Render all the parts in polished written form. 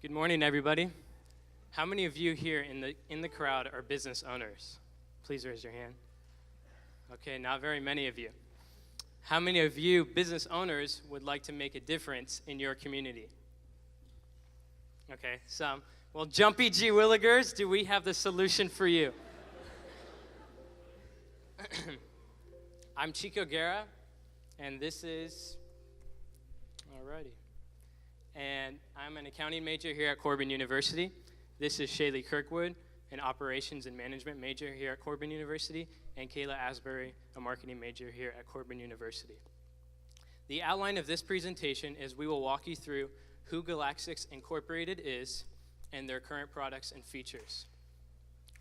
Good morning, everybody. How many of you here in the crowd are business owners? Please raise your hand. Okay, not very many of you. How many of you business owners would like to make a difference in your community? Okay, some. Well, Jumpy G. Willigers, do we have the solution for you? I'm Chico Guerra, and this is, alrighty. And I'm an accounting major here at Corban University. This is Chaleigh Kirkwood, an operations and management major here at Corban University, and Kayla Asbury, a marketing major here at Corban University. The outline of this presentation is we will walk you through who Galaxux Incorporated is and their current products and features.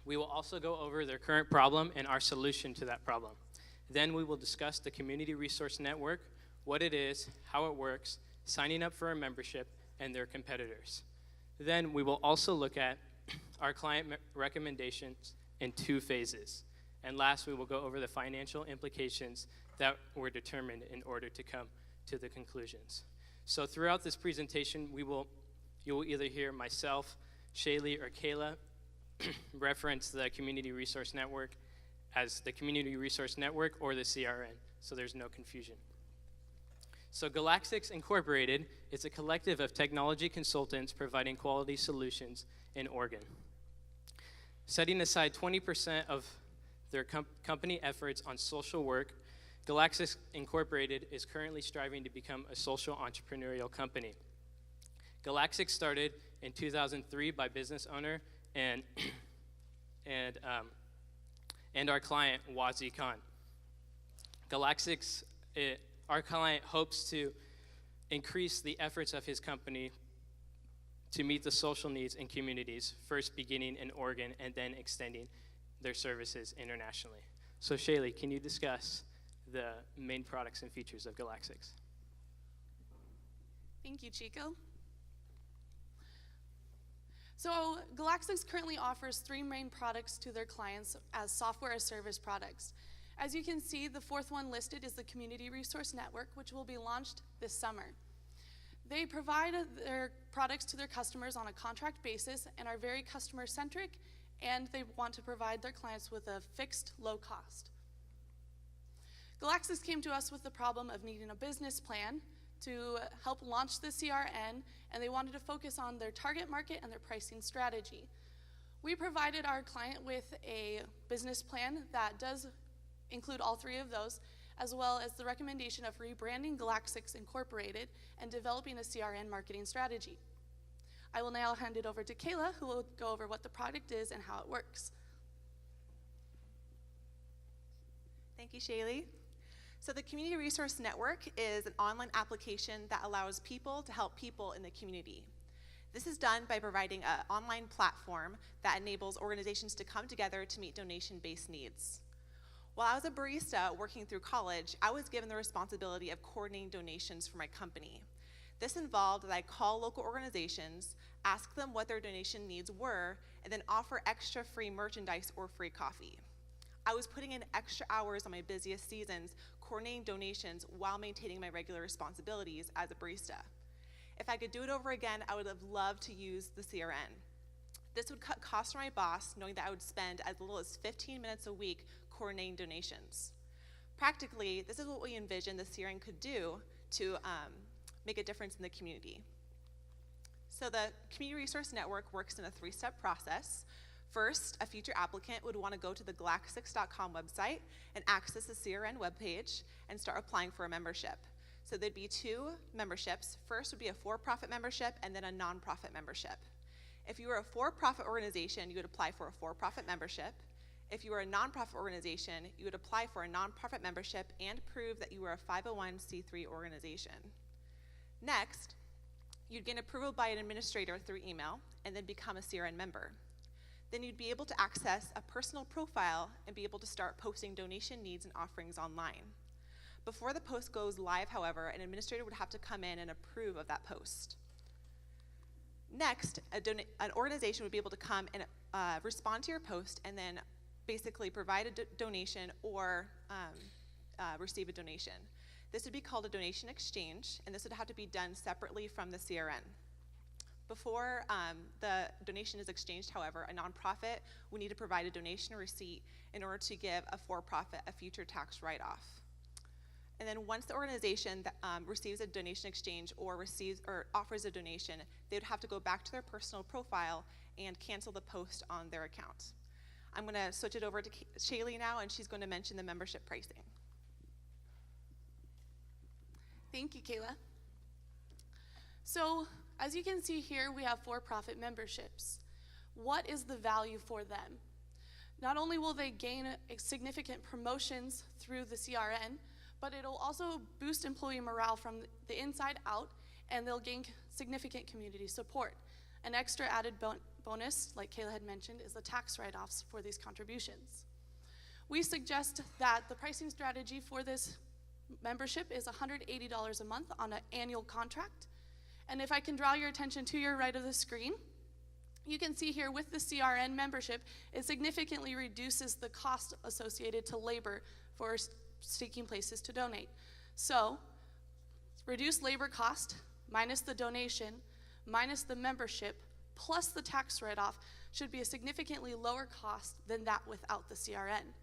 We will also go over their current problem and our solution to that problem. Then we will discuss the Community Resource Network, what it is, how it works, signing up for a membership, and their competitors. Then we will also look at our client recommendations in 2 phases. And last, we will go over the financial implications that were determined in order to come to the conclusions. So throughout this presentation, you will either hear myself, Chaleigh, or Kayla reference the Community Resource Network as the Community Resource Network or the CRN, so there's no confusion. So Galaxux Incorporated is a collective of technology consultants providing quality solutions in Oregon. Setting aside 20% of their company efforts on social work, Galaxux Incorporated is currently striving to become a social entrepreneurial company. Galaxux started in 2003 by business owner and our client, Wazi Khan. Galaxux, our client hopes to increase the efforts of his company to meet the social needs in communities, first beginning in Oregon and then extending their services internationally. So Chaleigh, can you discuss the main products and features of Galaxux? Thank you, Chico. So Galaxux currently offers 3 main products to their clients as software as service products. As you can see, the 4th one listed is the Community Resource Network, which will be launched this summer. They provide their products to their customers on a contract basis and are very customer-centric, and they want to provide their clients with a fixed, low cost. Galaxux came to us with the problem of needing a business plan to help launch the CRN, and they wanted to focus on their target market and their pricing strategy. We provided our client with a business plan that does include all 3 of those, as well as the recommendation of rebranding Galaxux Incorporated and developing a CRN marketing strategy. I will now hand it over to Kayla, who will go over what the product is and how it works. Thank you, Chaleigh. So the Community Resource Network is an online application that allows people to help people in the community. This is done by providing an online platform that enables organizations to come together to meet donation-based needs. While I was a barista working through college, I was given the responsibility of coordinating donations for my company. This involved that I call local organizations, ask them what their donation needs were, and then offer extra free merchandise or free coffee. I was putting in extra hours on my busiest seasons, coordinating donations while maintaining my regular responsibilities as a barista. If I could do it over again, I would have loved to use the CRN. This would cut costs for my boss, knowing that I would spend as little as 15 minutes a week coordinating donations. Practically, this is what we envisioned the CRN could do to make a difference in the community. So the Community Resource Network works in a 3-step process. First, a future applicant would want to go to the Galaxux.com website and access the CRN webpage and start applying for a membership. So there'd be 2 memberships. First would be a for-profit membership and then a non-profit membership. If you were a for-profit organization, you would apply for a for-profit membership. If you were a nonprofit organization, you would apply for a nonprofit membership and prove that you were a 501c3 organization. Next, you'd gain approval by an administrator through email and then become a CRN member. Then you'd be able to access a personal profile and be able to start posting donation needs and offerings online. Before the post goes live, however, an administrator would have to come in and approve of that post. Next, an organization would be able to come and respond to your post and then basically provide a donation or receive a donation. This would be called a donation exchange, and this would have to be done separately from the CRN. Before the donation is exchanged, however, a nonprofit will need to provide a donation receipt in order to give a for-profit a future tax write-off. And then once the organization that, receives a donation exchange or offers a donation, they would have to go back to their personal profile and cancel the post on their account. I'm going to switch it over to Chaleigh now, and she's going to mention the membership pricing. Thank you, Kayla. So, as you can see here, we have for-profit memberships. What is the value for them? Not only will they gain significant promotions through the CRN, but it'll also boost employee morale from the inside out, and they'll gain significant community support. An extra added bonus, like Kayla had mentioned, is the tax write-offs for these contributions. We suggest that the pricing strategy for this membership is $180 a month on an annual contract. And if I can draw your attention to your right of the screen, you can see here with the CRN membership, it significantly reduces the cost associated to labor for seeking places to donate. So, reduced labor cost minus the donation, minus the membership, plus the tax write-off should be a significantly lower cost than that without the CRN.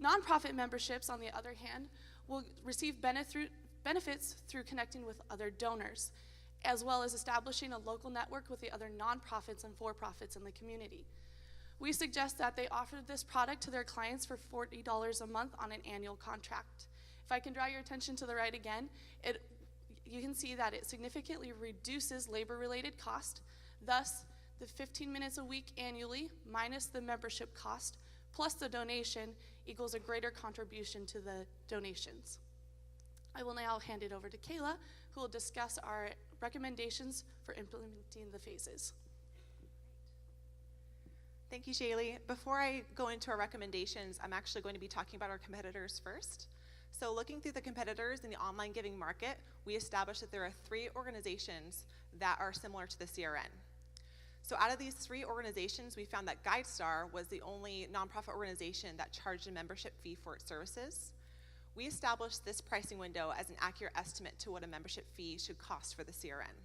Nonprofit memberships, on the other hand, will receive benefits through connecting with other donors, as well as establishing a local network with the other nonprofits and for-profits in the community. We suggest that they offer this product to their clients for $40 a month on an annual contract. If I can draw your attention to the right again, you can see that it significantly reduces labor-related cost. Thus, the 15 minutes a week annually minus the membership cost plus the donation equals a greater contribution to the donations. I will now hand it over to Kayla, who will discuss our recommendations for implementing the phases. Thank you, Chaleigh. Before I go into our recommendations, I'm actually going to be talking about our competitors first. So looking through the competitors in the online giving market, we established that there are 3 organizations that are similar to the CRN. So out of these 3 organizations, we found that GuideStar was the only nonprofit organization that charged a membership fee for its services. We established this pricing window as an accurate estimate to what a membership fee should cost for the CRN.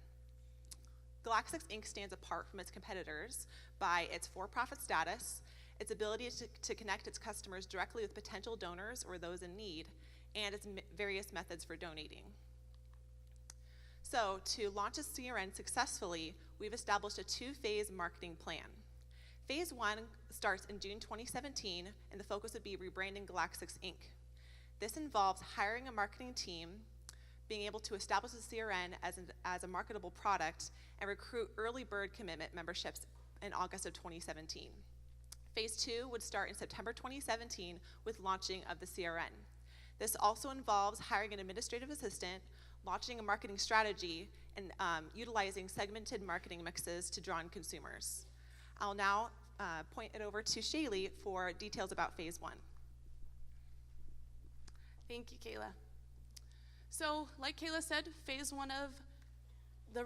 Galaxux Inc. stands apart from its competitors by its for-profit status, its ability to connect its customers directly with potential donors or those in need, and its various methods for donating. So to launch a CRN successfully, we've established a 2-phase marketing plan. Phase 1 starts in June 2017, and the focus would be rebranding Galaxux Inc. This involves hiring a marketing team, being able to establish the CRN as a marketable product, and recruit early bird commitment memberships in August of 2017. Phase 2 would start in September 2017 with launching of the CRN. This also involves hiring an administrative assistant, launching a marketing strategy, and utilizing segmented marketing mixes to draw in consumers. I'll now point it over to Chaleigh for details about Phase 1. Thank you, Kayla. So, like Kayla said, phase one is the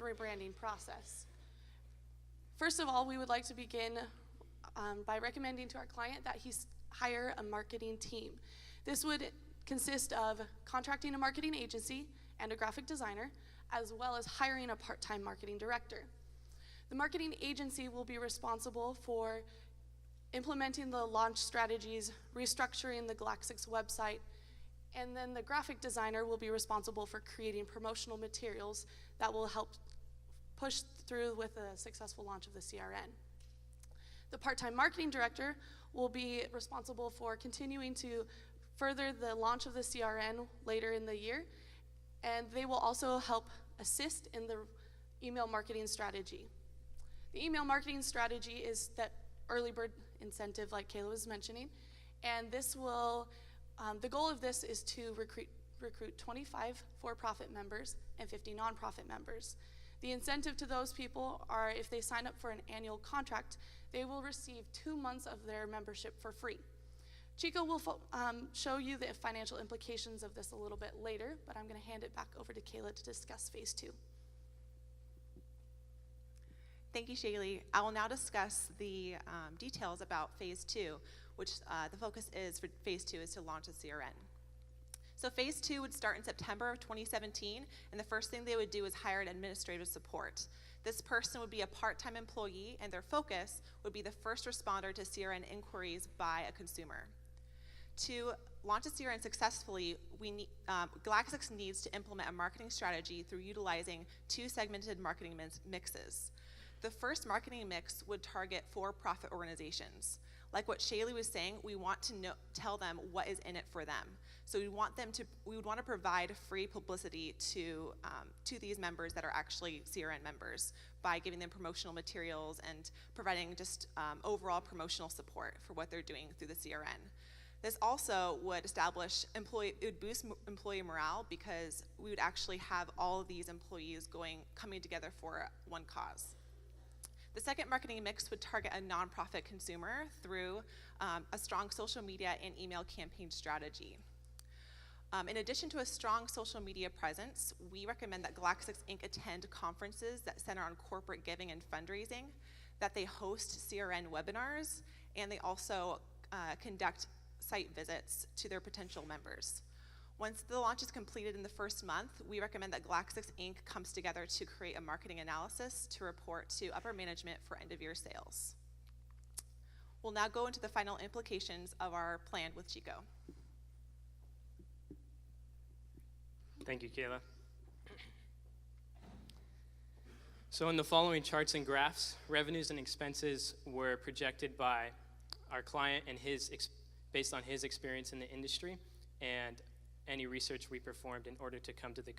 rebranding process. First of all, we would like to begin by recommending to our client that he hire a marketing team. This would consist of contracting a marketing agency and a graphic designer, as well as hiring a part-time marketing director. The marketing agency will be responsible for implementing the launch strategies, restructuring the Galaxux website, and then the graphic designer will be responsible for creating promotional materials that will help push through with a successful launch of the CRN. The part-time marketing director will be responsible for continuing to further the launch of the CRN later in the year, and they will also help assist in the email marketing strategy. The email marketing strategy is that early bird incentive like Kayla was mentioning, and this will, the goal of this is to recruit 25 for-profit members and 50 nonprofit members. The incentive to those people are if they sign up for an annual contract, they will receive 2 months of their membership for free. Chico will show you the financial implications of this a little bit later, but I'm going to hand it back over to Kayla to discuss phase 2. Thank you, Chaleigh. I will now discuss the details about phase 2, which the focus is for phase 2 is to launch a CRN. So phase 2 would start in September of 2017, and the first thing they would do is hire an administrative support. This person would be a part-time employee, and their focus would be the first responder to CRN inquiries by a consumer. To launch a CRN successfully, Galaxux needs to implement a marketing strategy through utilizing 2 segmented marketing mixes. The first marketing mix would target for-profit organizations. Like what Chaleigh was saying, we want to tell them what is in it for them. So we would want to provide free publicity to these members that are actually CRN members by giving them promotional materials and providing just overall promotional support for what they're doing through the CRN. This also would it would boost employee morale because we would actually have all of these employees coming together for one cause. The second marketing mix would target a nonprofit consumer through a strong social media and email campaign strategy. In addition to a strong social media presence, we recommend that Galaxux Inc. attend conferences that center on corporate giving and fundraising, that they host CRN webinars, and they also conduct site visits to their potential members. Once the launch is completed in the first month, we recommend that Galaxux Inc. comes together to create a marketing analysis to report to upper management for end-of-year sales. We'll now go into the final implications of our plan with Chico. Thank you, Kayla. So in the following charts and graphs, revenues and expenses were projected by our client and based on his experience in the industry and any research we performed in order to come to the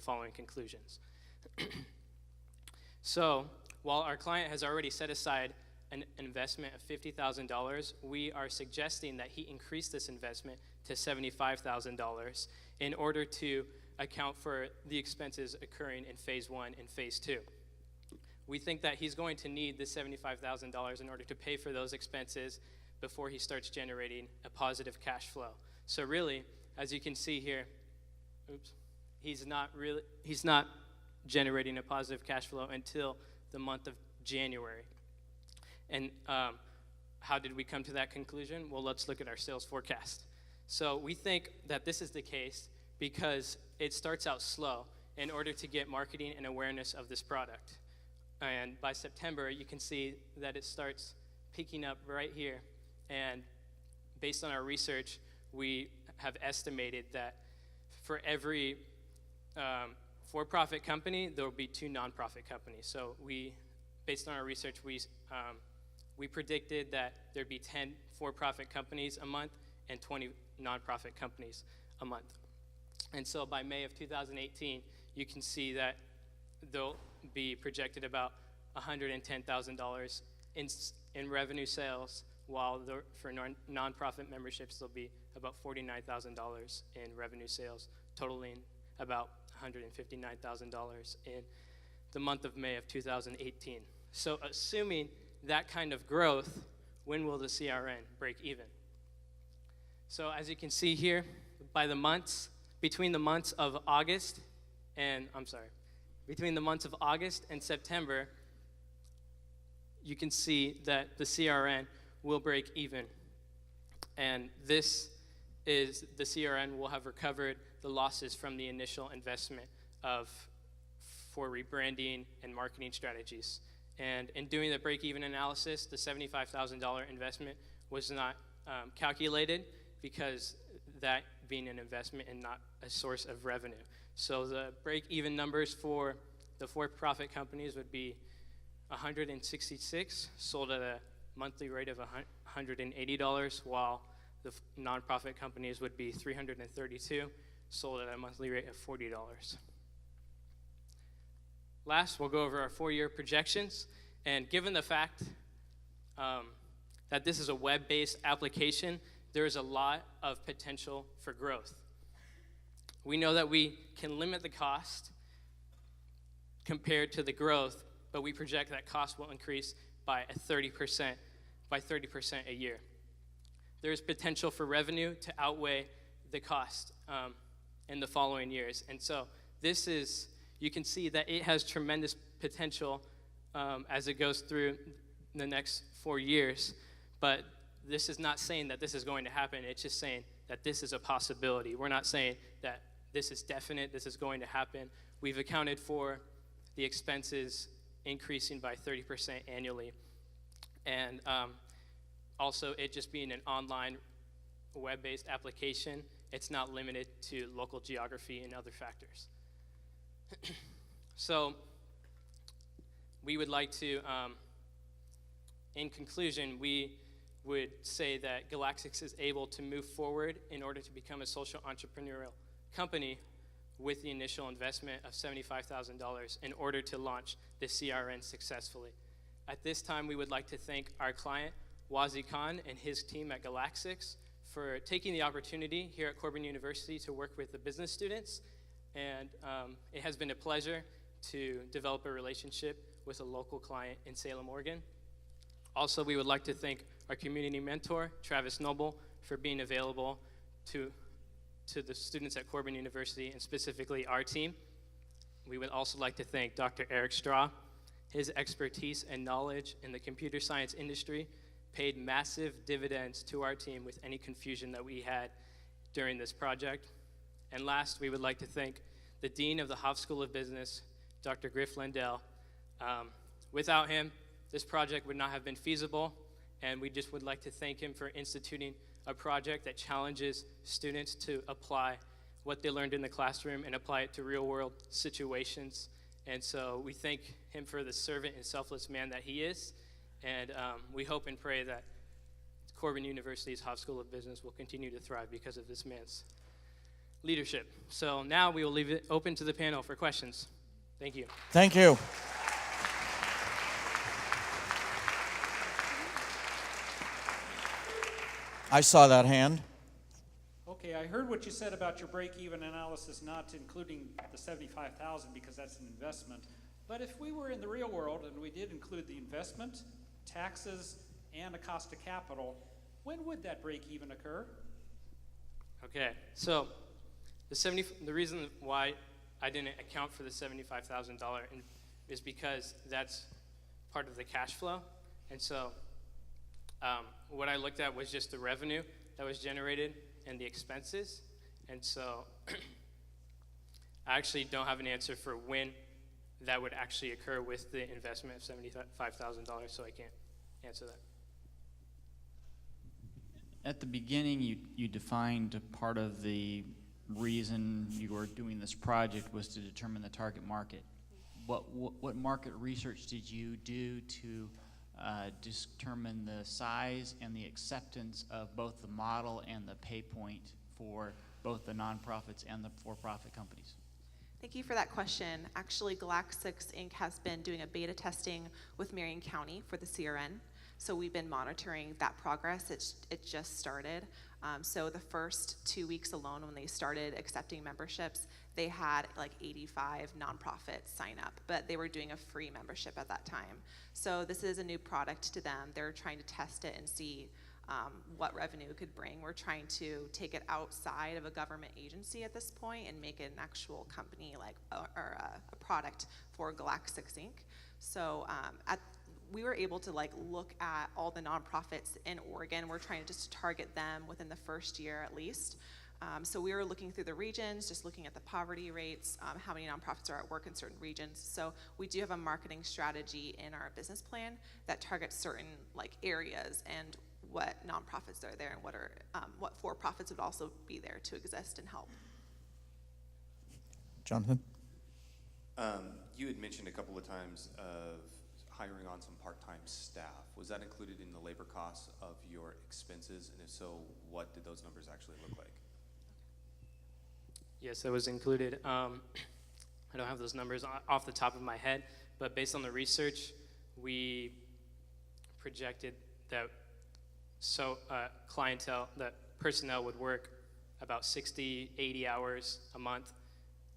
following conclusions. So while our client has already set aside an investment of $50,000, we are suggesting that he increase this investment to $75,000 in order to account for the expenses occurring in phase 1 and phase 2. We think that he's going to need the $75,000 in order to pay for those expenses before he starts generating a positive cash flow. So really, as you can see here, he's not generating a positive cash flow until the month of January. And how did we come to that conclusion? Well, let's look at our sales forecast. So we think that this is the case because it starts out slow in order to get marketing and awareness of this product. And by September, you can see that it starts peaking up right here. And based on our research, we have estimated that for every for-profit company, there will be 2 nonprofit companies. So based on our research, we predicted that there'd be 10 for-profit companies a month and 20 nonprofit companies a month. And so by May of 2018, you can see that there'll be projected about $110,000 in revenue sales, while for nonprofit memberships, there'll be about $49,000 in revenue sales, totaling about $159,000 in the month of May of 2018. So assuming that kind of growth, when will the CRN break even? So as you can see here, between the months of August and September, you can see that the CRN will break even. And this is the CRN will have recovered the losses from the initial investment for rebranding and marketing strategies. And in doing the break-even analysis, the $75,000 investment was not calculated because that being an investment and not a source of revenue. So the break-even numbers for the for-profit companies would be 166, sold at a monthly rate of $180, while the nonprofit companies would be 332, sold at a monthly rate of $40. Last, we'll go over our 4-year projections. And given the fact that this is a web-based application, there is a lot of potential for growth. We know that we can limit the cost compared to the growth, but we project that cost will increase by 30% a year. There is potential for revenue to outweigh the cost in the following years. And so you can see that it has tremendous potential as it goes through the next 4 years. But this is not saying that this is going to happen. It's just saying that this is a possibility. We're not saying that this is definite, this is going to happen. We've accounted for the expenses increasing by 30% annually. And also, it just being an online web-based application, it's not limited to local geography and other factors. So we would like to, in conclusion, we would say that Galaxux is able to move forward in order to become a social entrepreneurial company with the initial investment of $75,000 in order to launch the CRN successfully. At this time, we would like to thank our client, Wazi Khan, and his team at Galaxux for taking the opportunity here at Corban University to work with the business students. And it has been a pleasure to develop a relationship with a local client in Salem, Oregon. Also, we would like to thank our community mentor, Travis Noble, for being available to the students at Corban University, and specifically our team. We would also like to thank Dr. Eric Straw. His expertise and knowledge in the computer science industry paid massive dividends to our team with any confusion that we had during this project. And last, we would like to thank the Dean of the Hoff School of Business, Dr. Griff Lindell. Without him, this project would not have been feasible, and we just would like to thank him for instituting a project that challenges students to apply what they learned in the classroom and apply it to real-world situations. And so we thank him for the servant and selfless man that he is, and we hope and pray that Corban University's Hoff School of Business will continue to thrive because of this man's leadership. So now we will leave it open to the panel for questions. Thank you. Thank you. I saw that hand. Okay, I heard what you said about your break-even analysis not including the $75,000 because that's an investment. But if we were in the real world and we did include the investment, taxes, and a cost of capital, when would that break-even occur? Okay, so the reason why I didn't account for the $75,000 is because that's part of the cash flow. And so what I looked at was just the revenue that was generated and the expenses. And so I actually don't have an answer for when that would actually occur with the investment of $75,000, so I can't answer that. At the beginning, you defined part of the reason you were doing this project was to determine the target market. What market research did you do to determine the size and the acceptance of both the model and the pay point for both the nonprofits and the for-profit companies? Thank you for that question. Actually, Galaxux Inc. has been doing a beta testing with Marion County for the CRN. So we've been monitoring that progress. It just started. So the first 2 weeks alone when they started accepting memberships, they had like 85 nonprofits sign up, but they were doing a free membership at that time. So this is a new product to them. They're trying to test it and see what revenue it could bring. We're trying to take it outside of a government agency at this point and make it an actual company, like or a product for Galaxux Inc. So we were able to look at all the nonprofits in Oregon. We're trying to just target them within the first year at least. So we were looking through the regions, just looking at the poverty rates, how many nonprofits are at work in certain regions. So we do have a marketing strategy in our business plan that targets certain areas and what nonprofits are there and what for-profits would also be there to exist and help. Jonathan? You had mentioned a couple of times of hiring on some part-time staff. Was that included in the labor costs of your expenses? And if so, what did those numbers actually look like? Yes, that was included. I don't have those numbers off the top of my head, but based on the research, we projected that personnel would work about 60, 80 hours a month,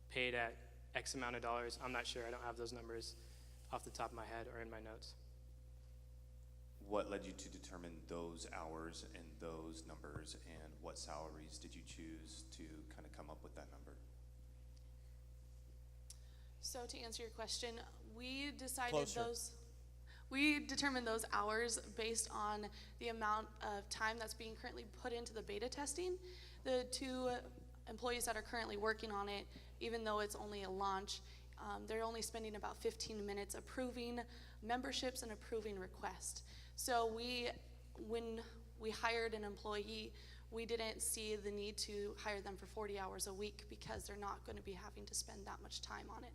paid at X amount of dollars. I'm not sure. I don't have those numbers off the top of my head or in my notes. What led you to determine those hours and those numbers, and what salaries did you choose to kind of come up with that number? So to answer your question, we decided Closer. we determined those hours based on the amount of time that's being currently put into the beta testing. The two employees that are currently working on it, even though it's only a launch, they're only spending about 15 minutes approving memberships and approving requests. So when we hired an employee, we didn't see the need to hire them for 40 hours a week because they're not going to be having to spend that much time on it.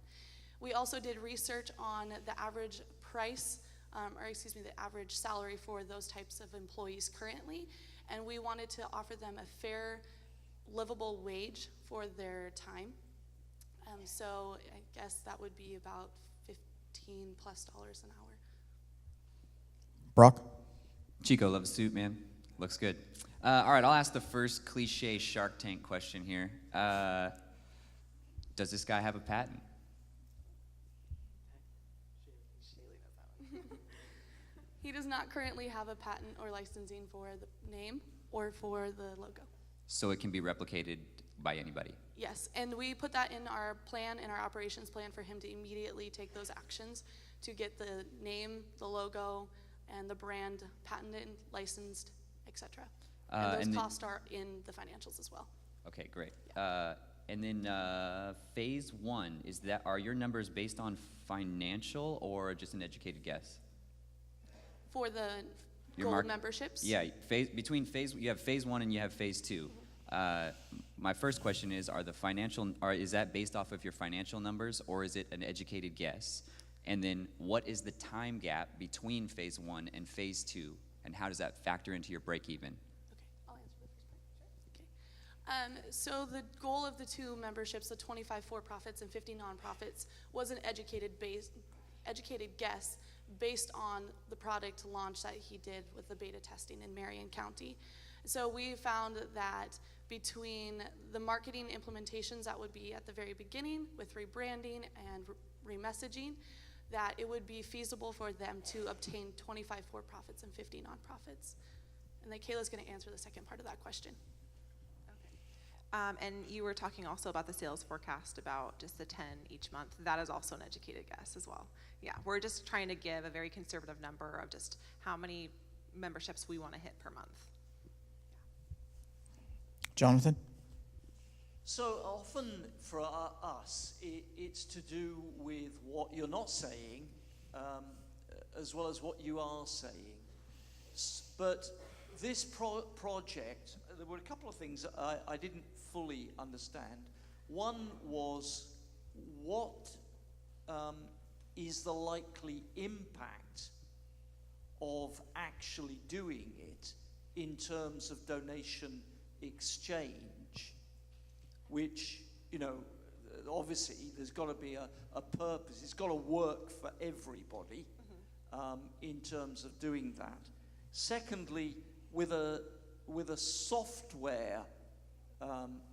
We also did research on the average price, the average salary for those types of employees currently, and we wanted to offer them a fair, livable wage for their time. So I guess that would be about $15+ an hour. Brock? Chico, love the suit, man. Looks good. All right, I'll ask the first cliche Shark Tank question here. Does this guy have a patent? He does not currently have a patent or licensing for the name or for the logo. So it can be replicated by anybody? Yes, and we put that in our plan, in our operations plan, for him to immediately take those actions to get the name, the logo, and the brand patented, licensed, etc. And those costs are in the financials as well. Okay, great. Yeah. And then phase one, are your numbers based on financial or just an educated guess? For the Your gold memberships? Yeah, you have phase one and you have phase two. My first question is, is that based off of your financial numbers, or is it an educated guess? And then what is the time gap between phase one and phase two, and how does that factor into your break even? Okay, I'll answer the first part. Okay. So the goal of the two memberships, the 25 for-profits and 50 nonprofits, was an educated guess based on the product launch that he did with the beta testing in Marion County. So we found that between the marketing implementations that would be at the very beginning with rebranding and remessaging, that it would be feasible for them to obtain 25 for-profits and 50 nonprofits. And then Kayla's going to answer the second part of that question. And you were talking also about the sales forecast, about just the 10 each month. That is also an educated guess as well. Yeah, we're just trying to give a very conservative number of just how many memberships we want to hit per month. Jonathan? So often for us, it's to do with what you're not saying, as well as what you are saying. But this project, there were a couple of things I didn't fully understand. One was, what is the likely impact of actually doing it in terms of donation exchange, which, obviously there's got to be a purpose. It's got to work for everybody in terms of doing that. Secondly, with a software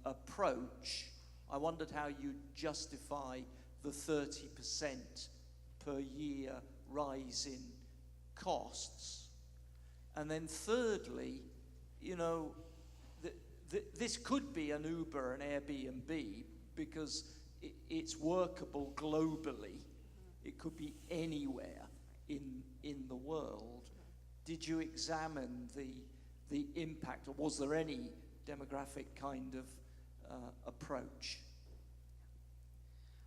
approach, I wondered how you justify the 30% per year rise in costs. And then thirdly, this could be an Uber, an Airbnb, because it's workable globally. It could be anywhere in the world. Did you examine the impact, or was there any demographic kind of approach?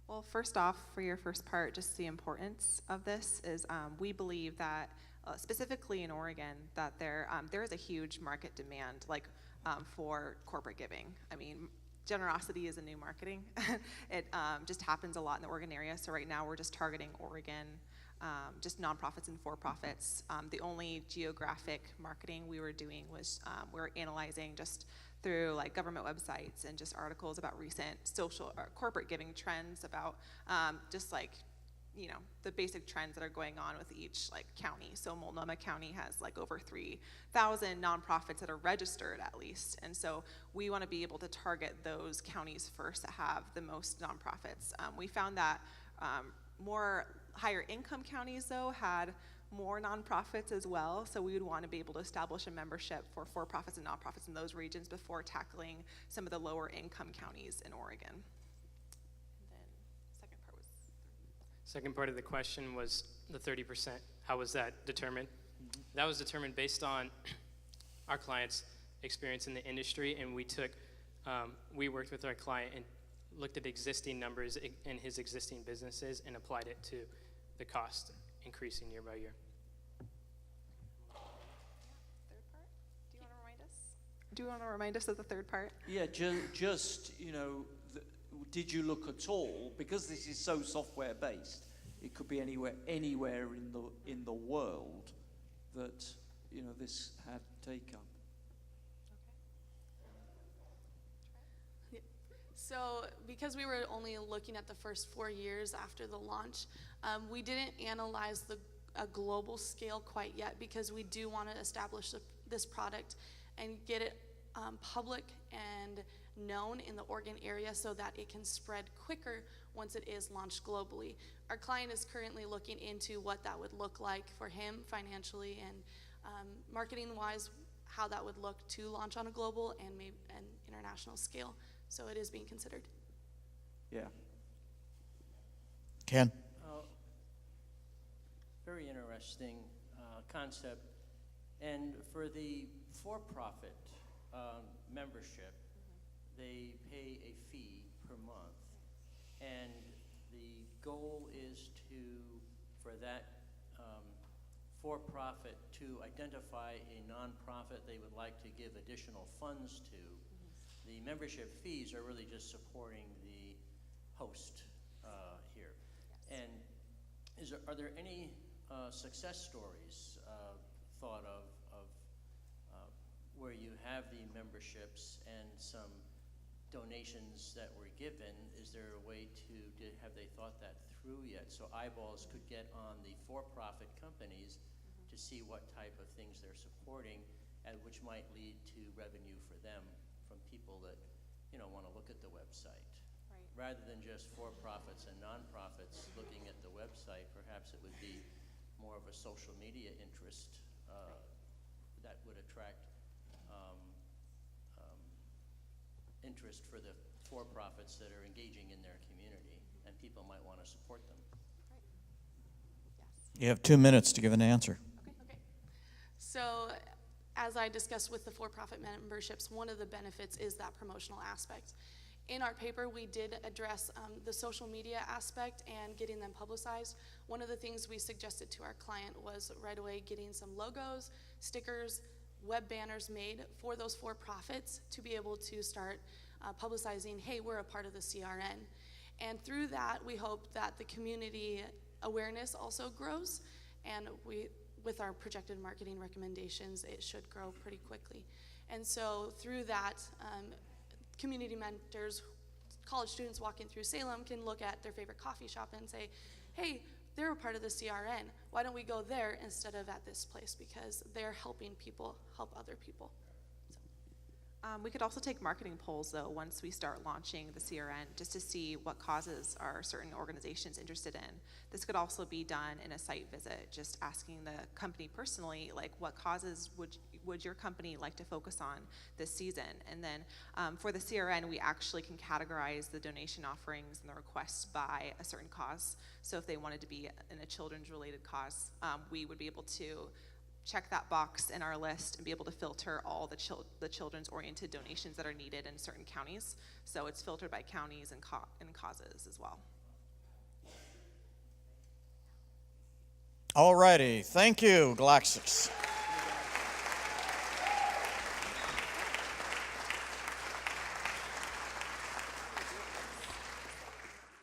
Well, first off, for your first part, just the importance of this is we believe that specifically in Oregon that there is a huge market demand for corporate giving. I mean, generosity is a new marketing. It just happens a lot in the Oregon area. So right now we're just targeting Oregon, just nonprofits and for-profits. The only geographic marketing we were doing was we were analyzing just through government websites and just articles about recent social or corporate giving trends, about the basic trends that are going on with each county. So Multnomah County has over 3,000 nonprofits that are registered at least. And so we want to be able to target those counties first that have the most nonprofits. We found that more higher income counties though had more nonprofits as well. So we would want to be able to establish a membership for for-profits and nonprofits in those regions before tackling some of the lower income counties in Oregon. Second part of the question was the 30%. How was that determined? That was determined based on our clients' experience in the industry, and we took we worked with our client and looked at existing numbers in his existing businesses and applied it to the cost increasing year by year. Third part? Do you want to remind us? Do you want to remind us of the third part? Yeah, just, you know, did you look at all, because this is so software based, it could be anywhere in the world that, you know, this had take up. So because we were only looking at the first 4 years after the launch, we didn't analyze a global scale quite yet, because we do want to establish this product and get it public and known in the Oregon area so that it can spread quicker once it is launched globally. Our client is currently looking into what that would look like for him financially and marketing-wise, how that would look to launch on a global and maybe an international scale. So it is being considered. Yeah. Ken? Very interesting concept. And for the for-profit membership, they pay a fee per month. And the goal is for that for-profit to identify a nonprofit they would like to give additional funds to. The membership fees are really just supporting the host here. Yes. And are there any success stories thought of where you have the memberships and some donations that were given? Is there a way have they thought that through yet? So eyeballs could get on the for-profit companies to see what type of things they're supporting, and which might lead to revenue for them from people that, you know, want to look at the website. Right. Rather than just for-profits and nonprofits looking at the website, perhaps it would be more of a social media interest that would attract interest for the for-profits that are engaging in their community, and people might want to support them. Right. Yes. You have 2 minutes to give an answer. Okay. So as I discussed with the for-profit memberships, one of the benefits is that promotional aspect. In our paper, we did address the social media aspect and getting them publicized. One of the things we suggested to our client was right away getting some logos, stickers, web banners made for those for-profits to be able to start publicizing, hey, we're a part of the CRN. And through that, we hope that the community awareness also grows, and with our projected marketing recommendations, it should grow pretty quickly. And so through that, community mentors, college students walking through Salem can look at their favorite coffee shop and say, hey, they're a part of the CRN. Why don't we go there instead of at this place? Because they're helping people help other people. We could also take marketing polls, though, once we start launching the CRN, just to see what causes are certain organizations interested in. This could also be done in a site visit, just asking the company personally, like, what causes would your company like to focus on this season? And then for the CRN, we actually can categorize the donation offerings and the requests by a certain cause. So if they wanted to be in a children's related cause, we would be able to check that box in our list and be able to filter all the children's oriented donations that are needed in certain counties. So it's filtered by counties and causes as well. All righty. Thank you, Galaxux.